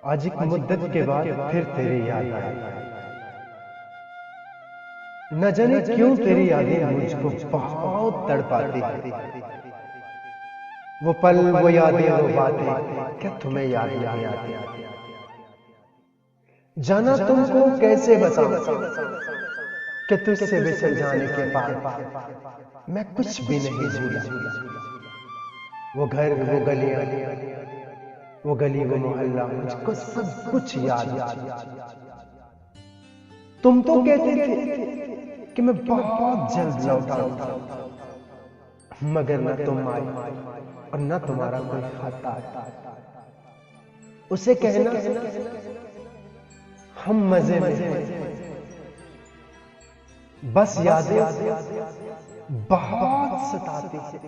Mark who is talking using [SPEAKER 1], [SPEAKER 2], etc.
[SPEAKER 1] आज एक मुद्दत के बाद फिर तेरी याद आई। न जाने क्यों तेरी यादें मुझको बहुत तड़पाती है। वो पल, वो यादें, वो बातें, क्या तुम्हें याद नहीं आती? जाना तुमको कैसे बताऊं कि तुझसे बिछड़ जाने के बाद मैं कुछ भी नहीं भूला। वो घर, वो गलियां, वो गली, वो मोहल्ला, मुझको सब कुछ याद। तुम तो कहते थे कि मैं बहुत जल्द लौटाऊंगा, मगर न तुम आए और न तुम्हारा कोई खत आया। उसे कहना हम मजे में हैं, बस यादें बहुत सताती हैं।